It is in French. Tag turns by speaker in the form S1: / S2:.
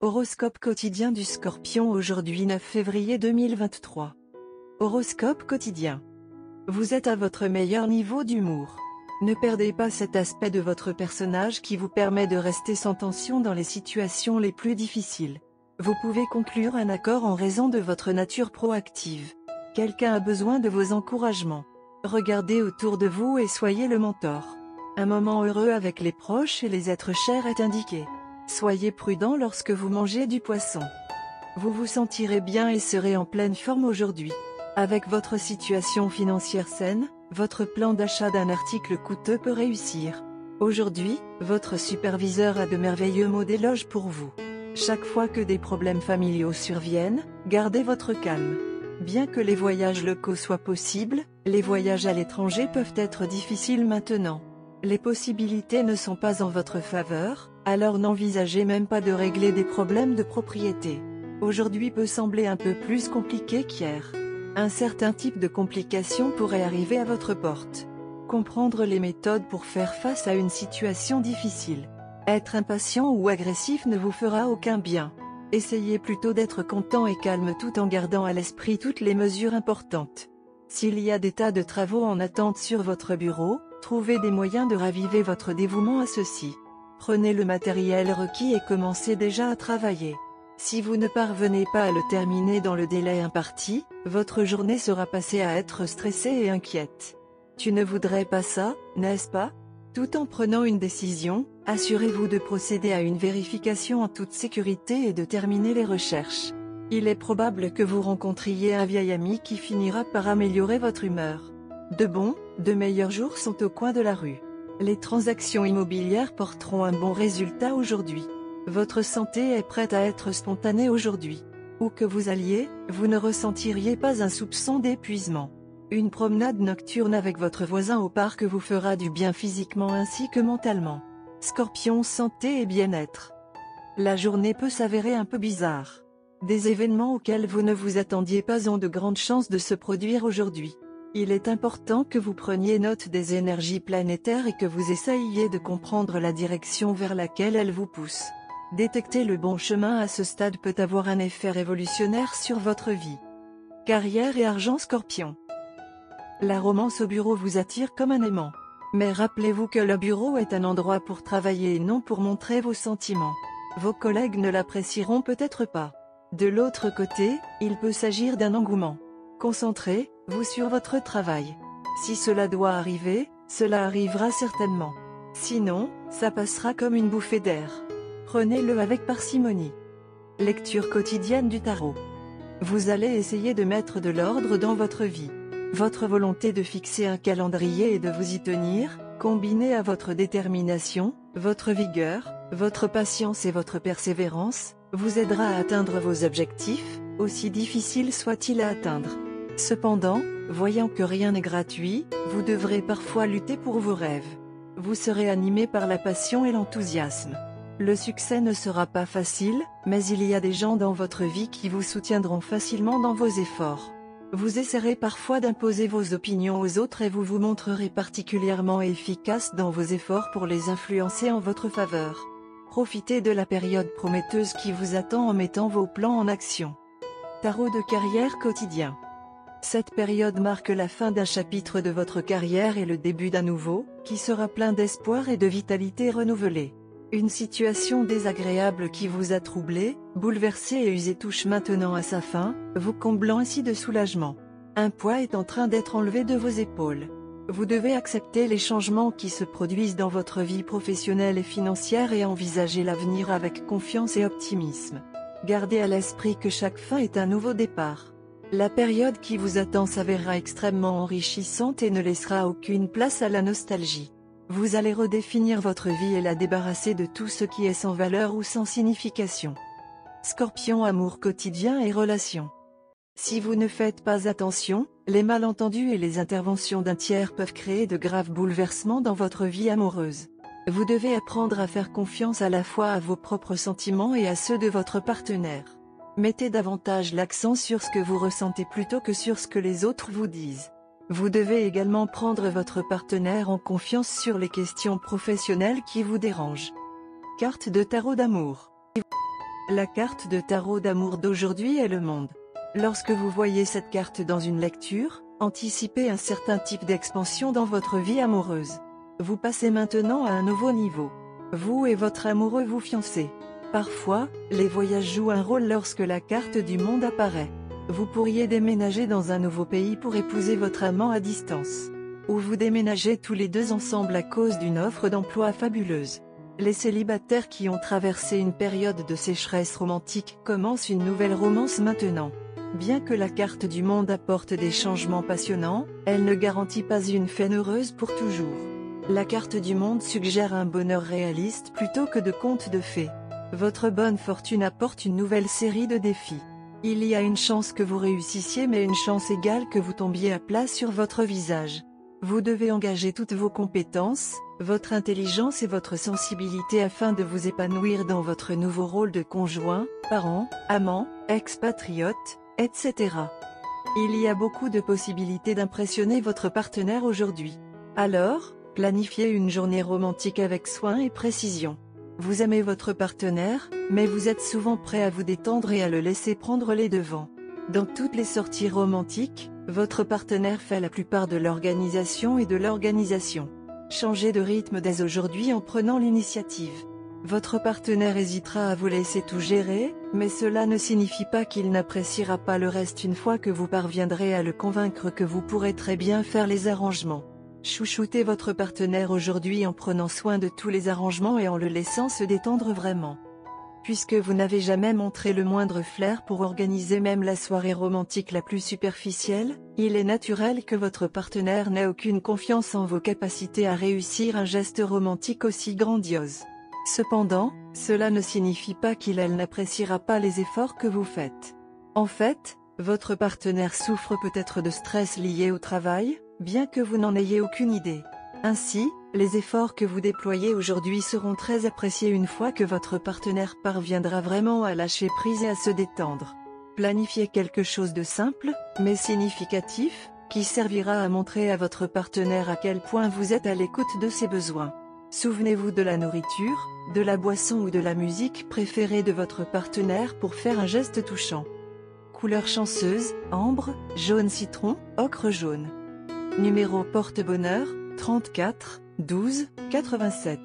S1: Horoscope quotidien du Scorpion aujourd'hui 9 février 2023. Horoscope quotidien. Vous êtes à votre meilleur niveau d'humour. Ne perdez pas cet aspect de votre personnage qui vous permet de rester sans tension dans les situations les plus difficiles. Vous pouvez conclure un accord en raison de votre nature proactive. Quelqu'un a besoin de vos encouragements. Regardez autour de vous et soyez le mentor. Un moment heureux avec les proches et les êtres chers est indiqué. Soyez prudent lorsque vous mangez du poisson. Vous vous sentirez bien et serez en pleine forme aujourd'hui. Avec votre situation financière saine, votre plan d'achat d'un article coûteux peut réussir. Aujourd'hui, votre superviseur a de merveilleux mots d'éloge pour vous. Chaque fois que des problèmes familiaux surviennent, gardez votre calme. Bien que les voyages locaux soient possibles, les voyages à l'étranger peuvent être difficiles maintenant. Les possibilités ne sont pas en votre faveur, alors n'envisagez même pas de régler des problèmes de propriété. Aujourd'hui peut sembler un peu plus compliqué qu'hier. Un certain type de complication pourrait arriver à votre porte. Comprendre les méthodes pour faire face à une situation difficile. Être impatient ou agressif ne vous fera aucun bien. Essayez plutôt d'être content et calme tout en gardant à l'esprit toutes les mesures importantes. S'il y a des tas de travaux en attente sur votre bureau, trouvez des moyens de raviver votre dévouement à ceux-ci. Prenez le matériel requis et commencez déjà à travailler. Si vous ne parvenez pas à le terminer dans le délai imparti, votre journée sera passée à être stressée et inquiète. Tu ne voudrais pas ça, n'est-ce pas? Tout en prenant une décision, assurez-vous de procéder à une vérification en toute sécurité et de terminer les recherches. Il est probable que vous rencontriez un vieil ami qui finira par améliorer votre humeur. De meilleurs jours sont au coin de la rue. Les transactions immobilières porteront un bon résultat aujourd'hui. Votre santé est prête à être spontanée aujourd'hui. Où que vous alliez, vous ne ressentiriez pas un soupçon d'épuisement. Une promenade nocturne avec votre voisin au parc vous fera du bien physiquement ainsi que mentalement. Scorpion, santé et bien-être. La journée peut s'avérer un peu bizarre. Des événements auxquels vous ne vous attendiez pas ont de grandes chances de se produire aujourd'hui. Il est important que vous preniez note des énergies planétaires et que vous essayiez de comprendre la direction vers laquelle elles vous poussent. Détecter le bon chemin à ce stade peut avoir un effet révolutionnaire sur votre vie. Carrière et argent Scorpion. La romance au bureau vous attire comme un aimant. Mais rappelez-vous que le bureau est un endroit pour travailler et non pour montrer vos sentiments. Vos collègues ne l'apprécieront peut-être pas. De l'autre côté, il peut s'agir d'un engouement. Concentrez-vous sur votre travail. Si cela doit arriver, cela arrivera certainement. Sinon, ça passera comme une bouffée d'air. Prenez-le avec parcimonie. Lecture quotidienne du tarot. Vous allez essayer de mettre de l'ordre dans votre vie. Votre volonté de fixer un calendrier et de vous y tenir, combinée à votre détermination, votre vigueur, votre patience et votre persévérance, vous aidera à atteindre vos objectifs, aussi difficiles soient-ils à atteindre. Cependant, voyant que rien n'est gratuit, vous devrez parfois lutter pour vos rêves. Vous serez animé par la passion et l'enthousiasme. Le succès ne sera pas facile, mais il y a des gens dans votre vie qui vous soutiendront facilement dans vos efforts. Vous essaierez parfois d'imposer vos opinions aux autres et vous vous montrerez particulièrement efficace dans vos efforts pour les influencer en votre faveur. Profitez de la période prometteuse qui vous attend en mettant vos plans en action. Tarot de carrière quotidien. Cette période marque la fin d'un chapitre de votre carrière et le début d'un nouveau, qui sera plein d'espoir et de vitalité renouvelée. Une situation désagréable qui vous a troublé, bouleversé et usé touche maintenant à sa fin, vous comblant ainsi de soulagement. Un poids est en train d'être enlevé de vos épaules. Vous devez accepter les changements qui se produisent dans votre vie professionnelle et financière et envisager l'avenir avec confiance et optimisme. Gardez à l'esprit que chaque fin est un nouveau départ. La période qui vous attend s'avérera extrêmement enrichissante et ne laissera aucune place à la nostalgie. Vous allez redéfinir votre vie et la débarrasser de tout ce qui est sans valeur ou sans signification. Scorpion, amour quotidien et relations. Si vous ne faites pas attention, les malentendus et les interventions d'un tiers peuvent créer de graves bouleversements dans votre vie amoureuse. Vous devez apprendre à faire confiance à la fois à vos propres sentiments et à ceux de votre partenaire. Mettez davantage l'accent sur ce que vous ressentez plutôt que sur ce que les autres vous disent. Vous devez également prendre votre partenaire en confiance sur les questions professionnelles qui vous dérangent. Carte de tarot d'amour. La carte de tarot d'amour d'aujourd'hui est le monde. Lorsque vous voyez cette carte dans une lecture, anticipez un certain type d'expansion dans votre vie amoureuse. Vous passez maintenant à un nouveau niveau. Vous et votre amoureux vous fiancez. Parfois, les voyages jouent un rôle lorsque la carte du monde apparaît. Vous pourriez déménager dans un nouveau pays pour épouser votre amant à distance. Ou vous déménagez tous les deux ensemble à cause d'une offre d'emploi fabuleuse. Les célibataires qui ont traversé une période de sécheresse romantique commencent une nouvelle romance maintenant. Bien que la carte du monde apporte des changements passionnants, elle ne garantit pas une fin heureuse pour toujours. La carte du monde suggère un bonheur réaliste plutôt que de contes de fées. Votre bonne fortune apporte une nouvelle série de défis. Il y a une chance que vous réussissiez mais une chance égale que vous tombiez à plat sur votre visage. Vous devez engager toutes vos compétences, votre intelligence et votre sensibilité afin de vous épanouir dans votre nouveau rôle de conjoint, parent, amant, expatriote, etc. Il y a beaucoup de possibilités d'impressionner votre partenaire aujourd'hui. Alors, planifiez une journée romantique avec soin et précision. Vous aimez votre partenaire, mais vous êtes souvent prêt à vous détendre et à le laisser prendre les devants. Dans toutes les sorties romantiques, votre partenaire fait la plupart de l'organisation et de l'organisation. Changez de rythme dès aujourd'hui en prenant l'initiative. Votre partenaire hésitera à vous laisser tout gérer, mais cela ne signifie pas qu'il n'appréciera pas le reste une fois que vous parviendrez à le convaincre que vous pourrez très bien faire les arrangements. Chouchoutez votre partenaire aujourd'hui en prenant soin de tous les arrangements et en le laissant se détendre vraiment. Puisque vous n'avez jamais montré le moindre flair pour organiser même la soirée romantique la plus superficielle, il est naturel que votre partenaire n'ait aucune confiance en vos capacités à réussir un geste romantique aussi grandiose. Cependant, cela ne signifie pas qu'il/elle n'appréciera pas les efforts que vous faites. En fait, votre partenaire souffre peut-être de stress lié au travail, bien que vous n'en ayez aucune idée. Ainsi, les efforts que vous déployez aujourd'hui seront très appréciés une fois que votre partenaire parviendra vraiment à lâcher prise et à se détendre. Planifiez quelque chose de simple, mais significatif, qui servira à montrer à votre partenaire à quel point vous êtes à l'écoute de ses besoins. Souvenez-vous de la nourriture, de la boisson ou de la musique préférée de votre partenaire pour faire un geste touchant. Couleur chanceuse, ambre, jaune citron, ocre jaune. Numéro porte-bonheur, 34, 12, 87.